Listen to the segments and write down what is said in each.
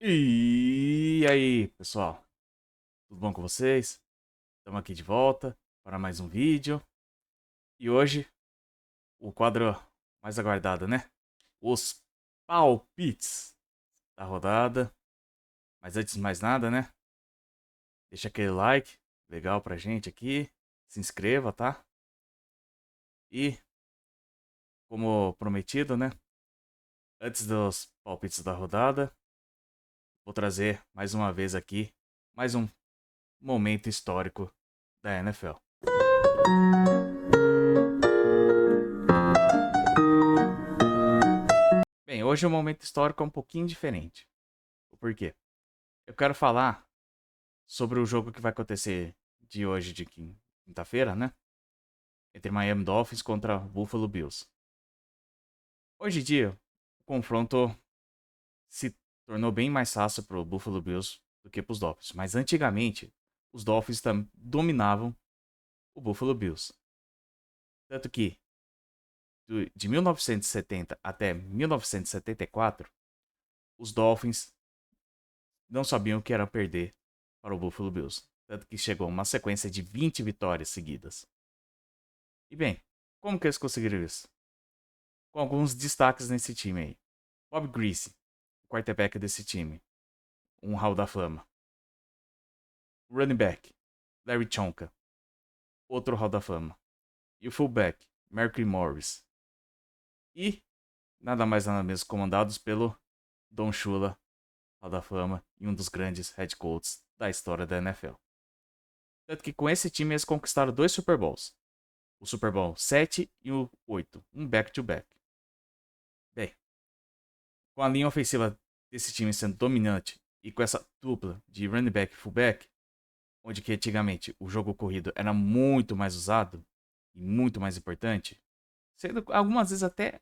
E aí, pessoal, tudo bom com vocês? Estamos aqui de volta para mais um vídeo. E hoje, o quadro mais aguardado, né? Os palpites da rodada. Mas antes de mais nada, né? Deixa aquele like legal pra gente aqui. Se inscreva, tá? E, como prometido, né? Antes dos palpites da rodada, vou trazer mais uma vez aqui mais um momento histórico da NFL. Bem, hoje o momento histórico é um pouquinho diferente. O porquê? Eu quero falar sobre o jogo que vai acontecer de hoje, de quinta-feira, né? Entre Miami Dolphins contra Buffalo Bills. Hoje em dia, o confronto se tornou bem mais fácil para o Buffalo Bills do que para os Dolphins. Mas antigamente, os Dolphins dominavam o Buffalo Bills. Tanto que, de 1970 até 1974, os Dolphins não sabiam o que era perder para o Buffalo Bills. Tanto que chegou uma sequência de 20 vitórias seguidas. E bem, como que eles conseguiram isso? Com alguns destaques nesse time aí. Bob Greasy, o quarterback desse time, um Hall da Fama. Running back, Larry Chonka, outro Hall da Fama. E o fullback, Mercury Morris. E, nada mais nada menos, comandados pelo Don Shula, Hall da Fama, e um dos grandes head coaches da história da NFL. Tanto que com esse time eles conquistaram 2 Super Bowls. O Super Bowl 7 e o 8, um back-to-back. Bem, com a linha ofensiva desse time sendo dominante e com essa dupla de running back e fullback, onde que antigamente o jogo corrido era muito mais usado e muito mais importante, sendo algumas vezes até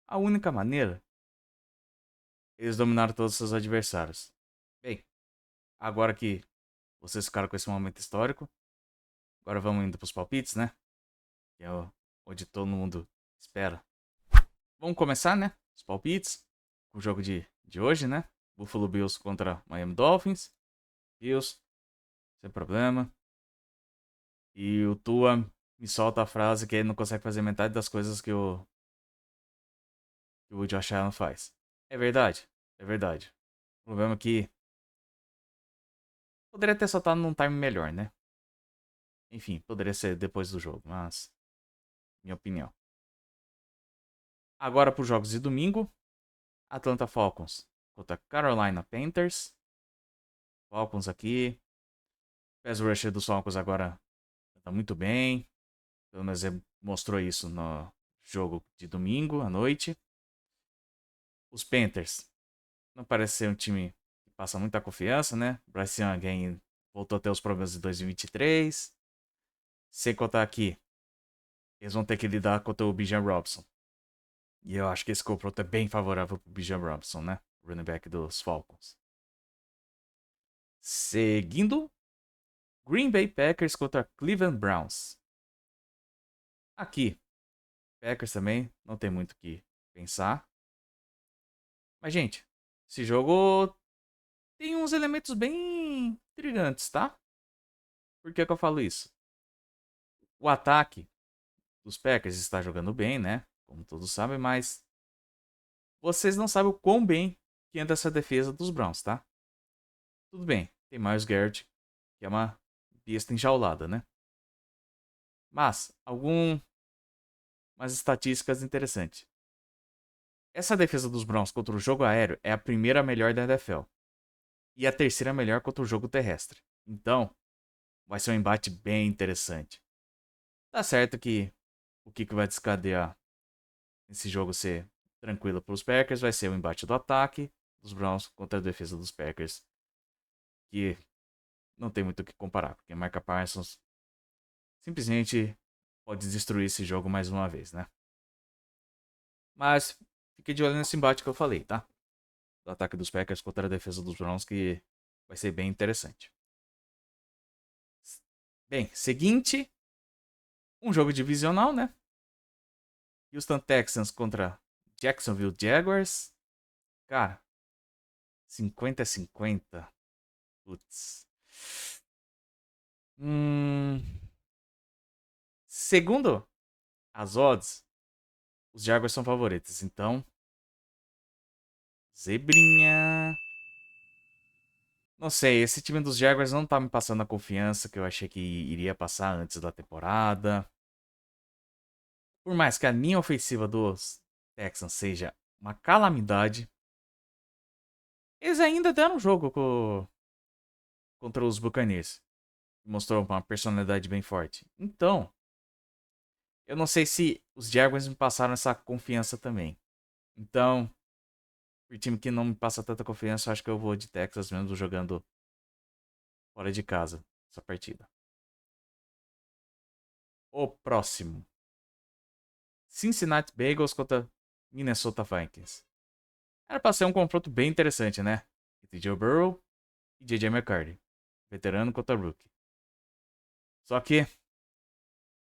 a única maneira, eles dominaram todos os seus adversários. Bem, agora que vocês ficaram com esse momento histórico, agora vamos indo para os palpites, né? Que é onde todo mundo espera. Vamos começar, né? Os palpites. O jogo de hoje, né? Buffalo Bills contra Miami Dolphins. Bills, sem problema. E o Tua me solta a frase que ele não consegue fazer metade das coisas que o Josh Allen faz. É verdade? É verdade. O problema é que poderia ter soltado num time melhor, né? Enfim, poderia ser depois do jogo, mas minha opinião. Agora para os jogos de domingo. Atlanta Falcons contra Carolina Panthers. Falcons aqui. Pass rusher dos Falcons agora tá muito bem. Pelo menos ele mostrou isso no jogo de domingo à noite. Os Panthers não parece ser um time que passa muita confiança, né? Bryce Young voltou a ter os problemas de 2023. Sem contar aqui, eles vão ter que lidar contra o Bijan Robson. E eu acho que esse confronto é bem favorável pro Bijan Robson, né? Running back dos Falcons. Seguindo, Green Bay Packers contra Cleveland Browns. Aqui, Packers também, não tem muito o que pensar. Mas, gente, esse jogo tem uns elementos bem intrigantes, tá? Por que eu falo isso? O ataque dos Packers está jogando bem, né? Como todos sabem, mas vocês não sabem o quão bem que anda essa defesa dos Browns, tá? Tudo bem, tem Myles Garrett, que é uma besta enjaulada, né? Mas, algumas estatísticas interessantes. Essa defesa dos Browns contra o jogo aéreo é a primeira melhor da NFL. E a terceira melhor contra o jogo terrestre. Então, vai ser um embate bem interessante. Tá certo que o que vai descadear esse jogo ser tranquilo para os Packers vai ser o embate do ataque dos Browns contra a defesa dos Packers. Que não tem muito o que comparar, porque Micah Parsons simplesmente pode destruir esse jogo mais uma vez, né? Mas fique de olho nesse embate que eu falei, tá? Do ataque dos Packers contra a defesa dos Browns, que vai ser bem interessante. Bem, seguinte, um jogo divisional, né? Houston Texans contra Jacksonville Jaguars. Cara, 50-50. Putz. Hum... Segundo as odds, os Jaguars são favoritos. Então, zebrinha. Não sei, esse time dos Jaguars não tá me passando a confiança que eu achei que iria passar antes da temporada. Por mais que a linha ofensiva dos Texans seja uma calamidade, eles ainda deram jogo contra os Buccaneers. Mostrou uma personalidade bem forte. Então, eu não sei se os Jaguars me passaram essa confiança também. Então, por time que não me passa tanta confiança, eu acho que eu vou de Texas mesmo jogando fora de casa essa partida. O próximo. Cincinnati Bengals contra Minnesota Vikings. Era pra ser um confronto bem interessante, né? Entre Joe Burrow e J.J. McCarthy. Veterano contra rookie. Só que,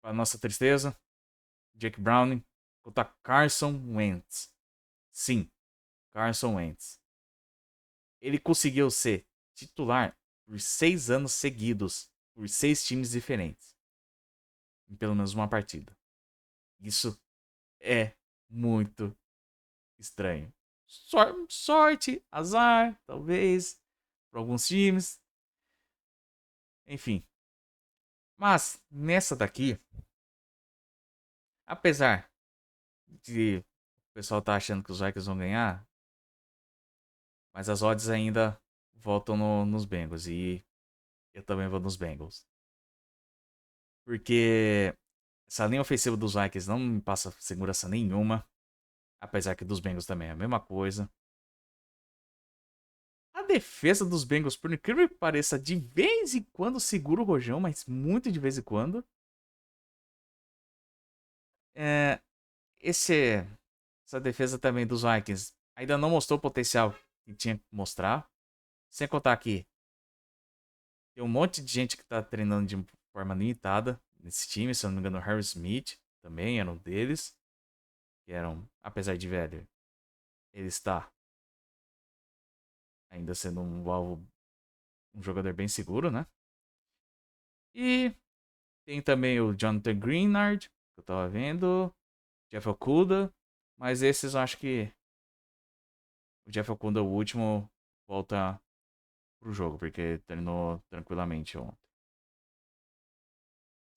para nossa tristeza, Jake Browning contra Carson Wentz. Sim, Carson Wentz. Ele conseguiu ser titular por 6 anos seguidos, por 6 times diferentes. Em pelo menos uma partida. Isso é muito estranho. Sorte, azar, talvez, para alguns times. Enfim. Mas, nessa daqui, apesar de o pessoal tá achando que os Vikings vão ganhar, mas as odds ainda voltam nos Bengals. E eu também vou nos Bengals. Porque essa linha ofensiva dos Vikings não me passa segurança nenhuma. Apesar que dos Bengals também é a mesma coisa. A defesa dos Bengals, por incrível que pareça, de vez em quando segura o rojão, mas muito de vez em quando. É, essa defesa também dos Vikings ainda não mostrou o potencial que tinha que mostrar. Sem contar que tem um monte de gente que tá treinando de forma limitada nesse time. Se eu não me engano, o Harry Smith também era um deles. Que eram, apesar de velho, ele está ainda sendo um jogador bem seguro, né? E tem também o Jonathan Greenard, que eu tava vendo. Jeff Okuda. Mas esses eu acho que o Jeff Okuda, o último, volta pro jogo, porque treinou tranquilamente ontem.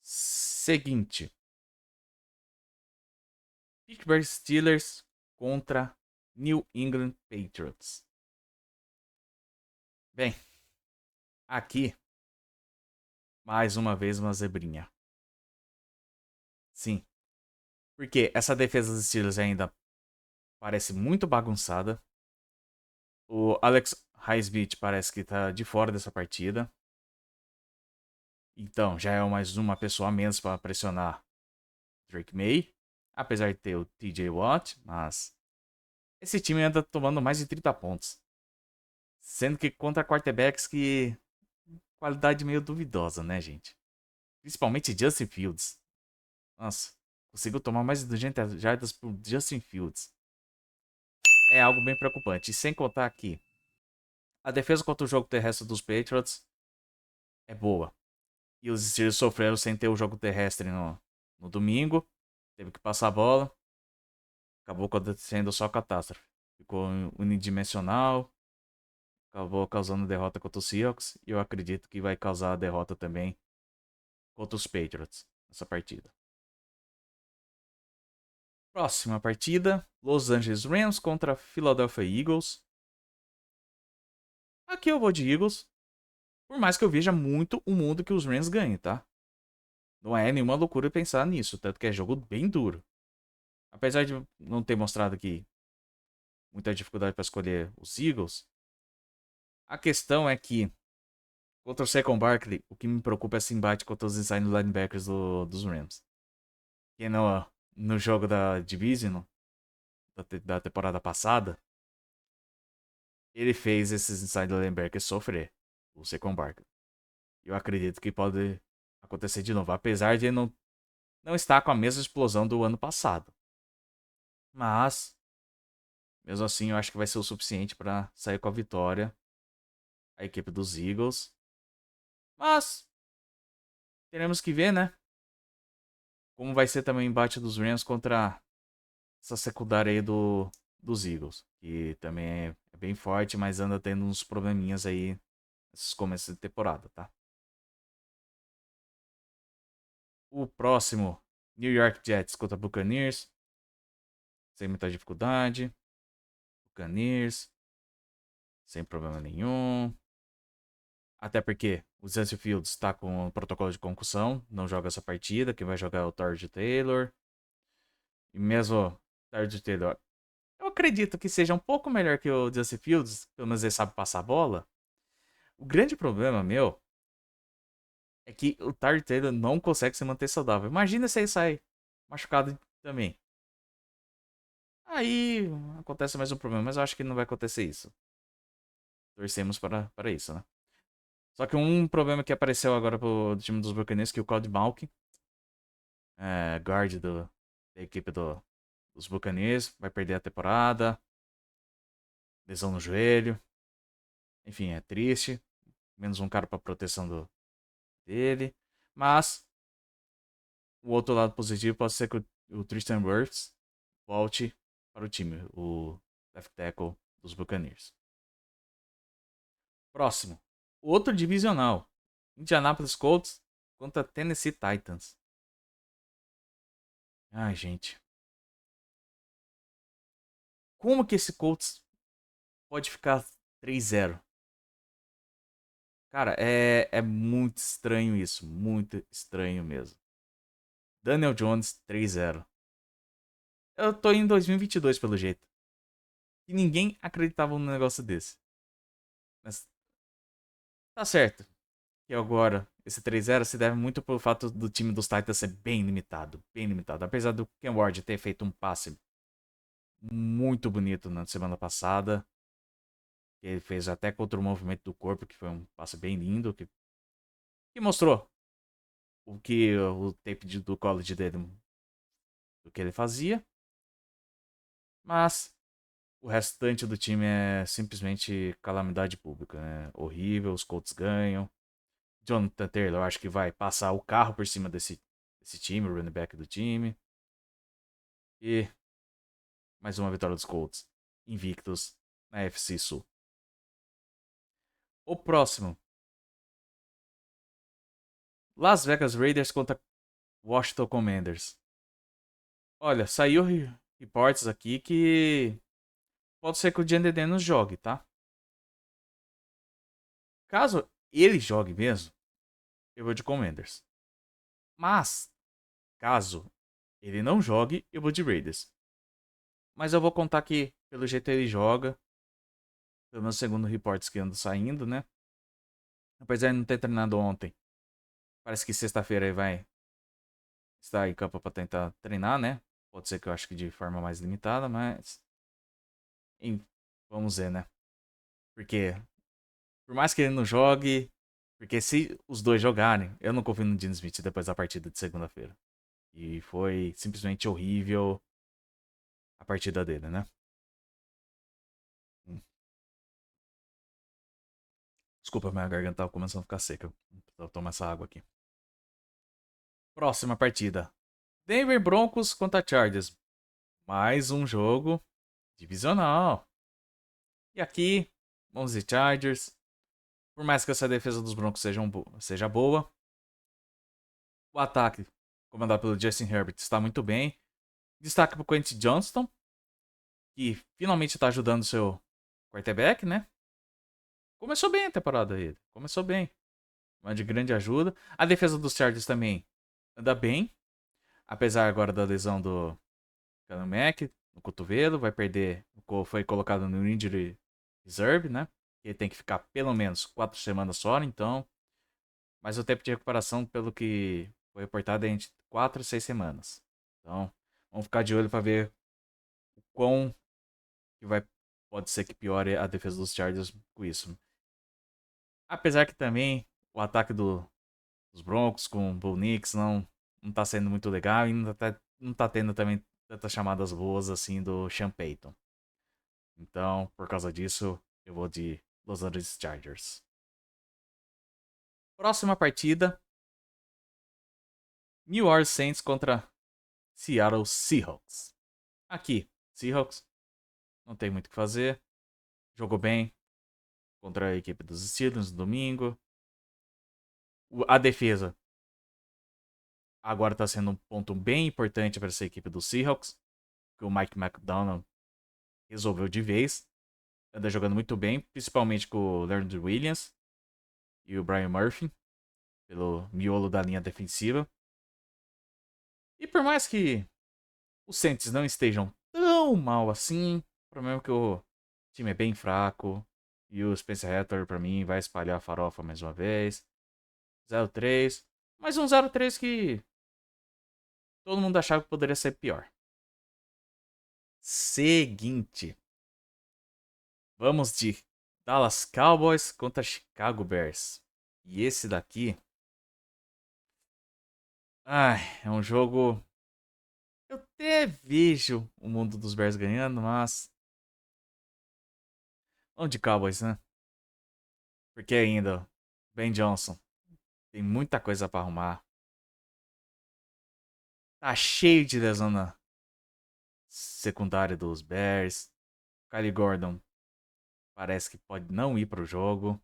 Seguinte. Pittsburgh Steelers contra New England Patriots. Bem, aqui, mais uma vez uma zebrinha. Sim. Porque essa defesa dos Steelers ainda parece muito bagunçada. O Alex Highsmith parece que tá de fora dessa partida. Então, já é mais uma pessoa a menos para pressionar Drake May. Apesar de ter o TJ Watt, mas esse time anda tomando mais de 30 pontos. Sendo que contra quarterbacks que qualidade meio duvidosa, né, gente? Principalmente Justin Fields. Nossa, conseguiu tomar mais de 200 jardas por Justin Fields. É algo bem preocupante. E sem contar que a defesa contra o jogo terrestre dos Patriots é boa. E os Steelers sofreram sem ter o jogo terrestre no domingo. Teve que passar a bola. Acabou acontecendo só catástrofe. Ficou unidimensional. Acabou causando derrota contra os Seahawks. E eu acredito que vai causar a derrota também contra os Patriots nessa partida. Próxima partida: Los Angeles Rams contra Philadelphia Eagles. Aqui eu vou de Eagles. Por mais que eu veja muito o mundo que os Rams ganhem, tá? Não é nenhuma loucura pensar nisso. Tanto que é jogo bem duro. Apesar de não ter mostrado aqui muita dificuldade para escolher os Eagles, a questão é que contra o Saquon Barkley, o que me preocupa é esse embate contra os inside linebackers dos Rams. Que no jogo da Division, da temporada passada, ele fez esses inside linebackers sofrer, o Saquon Barkley. Eu acredito que pode acontecer de novo, apesar de ele não estar com a mesma explosão do ano passado. Mas Mesmo assim, eu acho que vai ser o suficiente para sair com a vitória a equipe dos Eagles. Mas teremos que ver, né? Como vai ser também o embate dos Rams contra essa secundária aí dos Eagles. Que também é bem forte, mas anda tendo uns probleminhas aí nesses começos de temporada, tá? O próximo, New York Jets contra Buccaneers. Sem muita dificuldade. Buccaneers. Sem problema nenhum. Até porque o Justin Fields está com o protocolo de concussão. Não joga essa partida. Quem vai jogar é o Torrey Taylor. E mesmo o Torrey Taylor, eu acredito que seja um pouco melhor que o Justin Fields. Pelo menos ele sabe passar a bola. O grande problema meu é que o Torrey Taylor não consegue se manter saudável. Imagina se ele sai machucado também. Aí acontece mais um problema, mas eu acho que não vai acontecer isso. Torcemos para isso, né? Só que um problema que apareceu agora pro time dos Buccaneers, que o Cody Malkin, guard da equipe dos Buccaneers, vai perder a temporada. Lesão no joelho. Enfim, é triste. Menos um cara para proteção dele. Mas o outro lado positivo pode ser que o Tristan Wirfs volte para o time, o left tackle dos Buccaneers. Próximo, outro divisional, Indianapolis Colts contra Tennessee Titans. Ai, gente. Como que esse Colts pode ficar 3-0? Cara, é muito estranho isso. Muito estranho mesmo. Daniel Jones 3-0. Eu tô em 2022 pelo jeito. E ninguém acreditava num negócio desse. Mas tá certo. E agora, esse 3-0 se deve muito pelo fato do time dos Titans ser bem limitado. Bem limitado. Apesar do Ken Ward ter feito um passe muito bonito na semana passada. Ele fez até contra o movimento do corpo, que foi um passe bem lindo. Que mostrou o que o tape do college dele, do que ele fazia. Mas o restante do time é simplesmente calamidade pública. Né? Horrível, os Colts ganham. Jonathan Taylor, eu acho que vai passar o carro por cima desse time, o running back do time. E mais uma vitória dos Colts, invictos na FC Sul. O próximo, Las Vegas Raiders contra Washington Commanders. Olha, saiu reportes aqui que pode ser que o Jalen Daniels jogue, tá? Caso ele jogue mesmo, eu vou de Commanders. Mas, caso ele não jogue, eu vou de Raiders. Mas eu vou contar que, pelo jeito ele joga, pelo menos segundo reportes que andam saindo, né? Apesar de não ter treinado ontem. Parece que sexta-feira ele vai estar em campo para tentar treinar, né? Pode ser que eu acho que de forma mais limitada, mas. Vamos ver, né? Porque, por mais que ele não jogue. Porque se os dois jogarem, eu não confio no Gene Smith depois da partida de segunda-feira. E foi simplesmente horrível a partida dele, né? Hum. Desculpa, minha garganta tava começando a ficar seca. Vou tomar essa água aqui. Próxima partida. Denver Broncos contra Chargers. Mais um jogo divisional. E aqui, vamos de Chargers. Por mais que essa defesa dos Broncos seja boa, o ataque, comandado pelo Justin Herbert, está muito bem. Destaque para o Quentin Johnston, que finalmente está ajudando o seu quarterback, né? Começou bem a temporada ele. Começou bem. Uma de grande ajuda. A defesa dos Chargers também anda bem. Apesar agora da lesão do Khalil Mack no cotovelo. Vai perder. Foi colocado no Injury Reserve, né? Ele tem que ficar pelo menos 4 semanas fora, então. Mas o tempo de recuperação, pelo que foi reportado, é entre 4 e 6 semanas. Então, vamos ficar de olho para ver o quão que vai. Pode ser que piore a defesa dos Chargers com isso. Apesar que também o ataque dos Broncos com o Bo Nix não tá sendo muito legal e não tá tendo também tantas chamadas boas assim do Sean Payton. Então, por causa disso, eu vou de Los Angeles Chargers. Próxima partida: New Orleans Saints contra Seattle Seahawks. Aqui, Seahawks não tem muito o que fazer. Jogou bem contra a equipe dos Steelers no domingo. A defesa agora está sendo um ponto bem importante para essa equipe dos Seahawks, que o Mike McDonald resolveu de vez. Anda jogando muito bem, principalmente com o Leonard Williams e o Brian Murphy, pelo miolo da linha defensiva. E por mais que os Saints não estejam tão mal assim, o problema é que o time é bem fraco. E o Spencer Rattler, pra mim, vai espalhar a farofa mais uma vez. 0-3. Mas um 0-3 que todo mundo achava que poderia ser pior. Seguinte. Vamos de Dallas Cowboys contra Chicago Bears. E esse daqui. Ai, é um jogo. Eu até vejo o mundo dos Bears ganhando, mas. Vamos de Cowboys, né? Porque ainda. Ben Johnson. Tem muita coisa pra arrumar. Tá cheio de lesão na secundária dos Bears. Kylie Gordon parece que pode não ir pro jogo.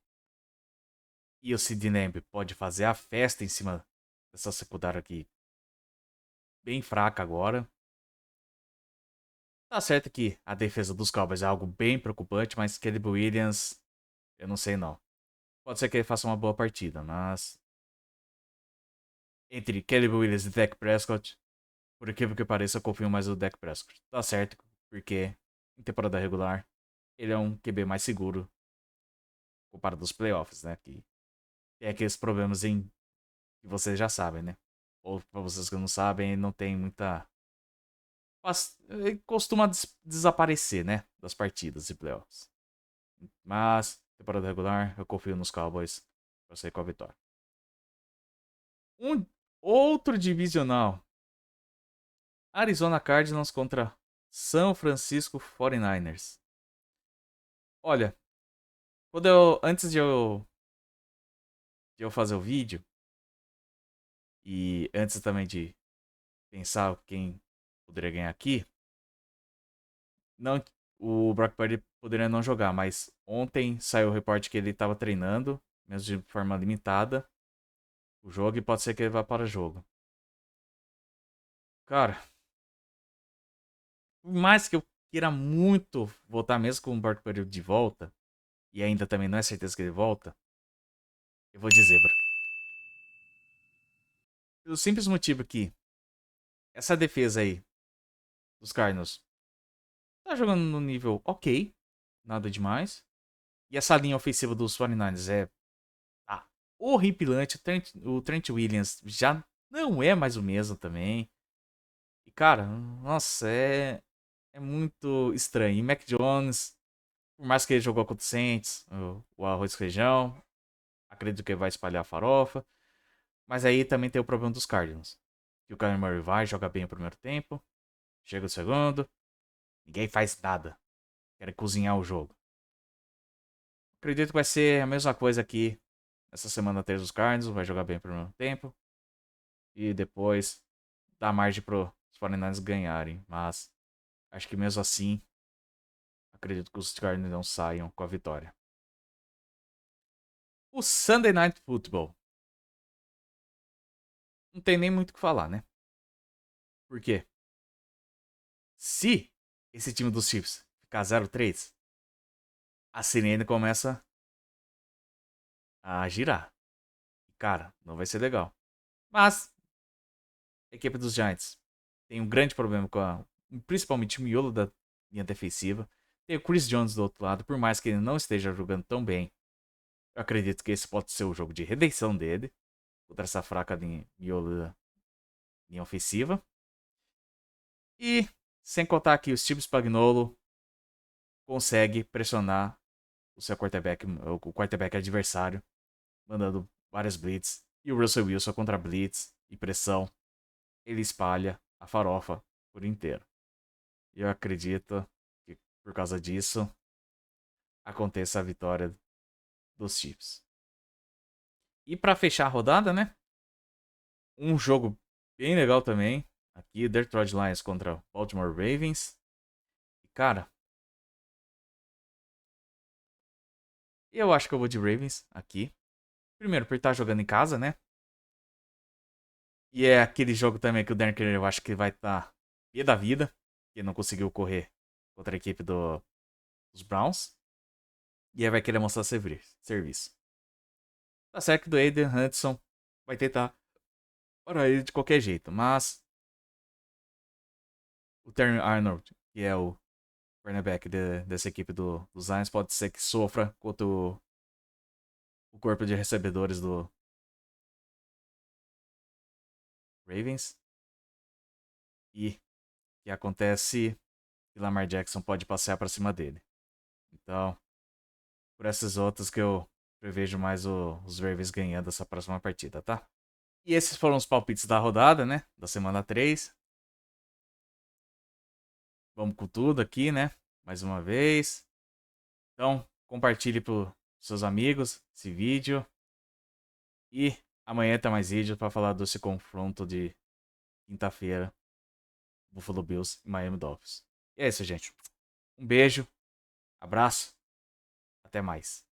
E o Sid Lamb pode fazer a festa em cima dessa secundária aqui. Bem fraca agora. Tá certo que a defesa dos Cowboys é algo bem preocupante, mas Caleb Williams, eu não sei não. Pode ser que ele faça uma boa partida, mas entre Caleb Williams e Dak Prescott, por incrível que pareça, eu confio mais no Dak Prescott. Tá certo, porque em temporada regular ele é um QB mais seguro comparado aos playoffs, né? Que tem aqueles problemas que vocês já sabem, né? Ou pra vocês que não sabem, não tem muita. Ele costuma desaparecer, né? Das partidas de playoffs. Mas, temporada regular, eu confio nos Cowboys pra sair com a vitória. Um outro divisional. Arizona Cardinals contra São Francisco 49ers. Olha, antes de eu fazer o vídeo, e antes também de pensar quem poderia ganhar aqui, não, o Brock Purdy poderia não jogar, mas ontem saiu o reporte que ele estava treinando, mesmo de forma limitada, o jogo, e pode ser que ele vá para o jogo. Cara, por mais que eu queira muito voltar mesmo com o Brock Purdy de volta, e ainda também não é certeza que ele volta, eu vou de zebra. Pelo simples motivo que essa defesa aí dos Cardinals tá jogando no nível ok, nada demais. E essa linha ofensiva dos 49ers é tá horripilante. O Trent Williams já não é mais o mesmo também. E cara, nossa, é muito estranho. E Mac Jones, por mais que ele jogou contra o Saints, o arroz e feijão, acredito que ele vai espalhar a farofa. Mas aí também tem o problema dos Cardinals. Que o Kyler Murray vai, joga bem o primeiro tempo, chega o segundo, ninguém faz nada. Querem cozinhar o jogo. Acredito que vai ser a mesma coisa aqui nessa semana 3 dos Cardinals. Vai jogar bem o primeiro tempo. E depois dá margem para os 49ers ganharem. Mas acho que mesmo assim, acredito que os Cardinals não saiam com a vitória. O Sunday Night Football. Não tem nem muito o que falar, né? Por quê? Se esse time dos Chiefs ficar 0-3, a sirene começa a girar. Cara, não vai ser legal. Mas a equipe dos Giants tem um grande problema principalmente o miolo da linha defensiva. Tem o Chris Jones do outro lado, por mais que ele não esteja jogando tão bem. Eu acredito que esse pode ser o jogo de redenção dele contra essa fraca miolo da linha ofensiva. E sem contar que o Steve Spagnuolo consegue pressionar o seu quarterback, o quarterback adversário, mandando várias blitz. E o Russell Wilson contra blitz e pressão, ele espalha a farofa por inteiro. E eu acredito que por causa disso, aconteça a vitória dos Chiefs. E pra fechar a rodada, né? Um jogo bem legal também. Aqui, Detroit Lions contra Baltimore Ravens. E, cara, eu acho que eu vou de Ravens aqui. Primeiro, por estar jogando em casa, né? E é aquele jogo também que o Derrick Henry eu acho que vai estar pé da vida. Que não conseguiu correr contra a equipe dos Browns. E aí vai querer mostrar serviço. Tá certo que do Aiden Hudson vai tentar para ele de qualquer jeito. Mas o Terry Arnold, que é o cornerback dessa equipe dos Lions, pode ser que sofra contra o corpo de recebedores do Ravens. E que acontece que Lamar Jackson pode passear para cima dele. Então, por essas outras que eu prevejo mais os Ravens ganhando essa próxima partida, tá? E esses foram os palpites da rodada, né? Da semana 3. Vamos com tudo aqui, né? Mais uma vez. Então, compartilhe para seus amigos esse vídeo. E amanhã tem mais vídeo para falar desse confronto de quinta-feira. Buffalo Bills e Miami Dolphins. E é isso, gente. Um beijo, abraço, até mais.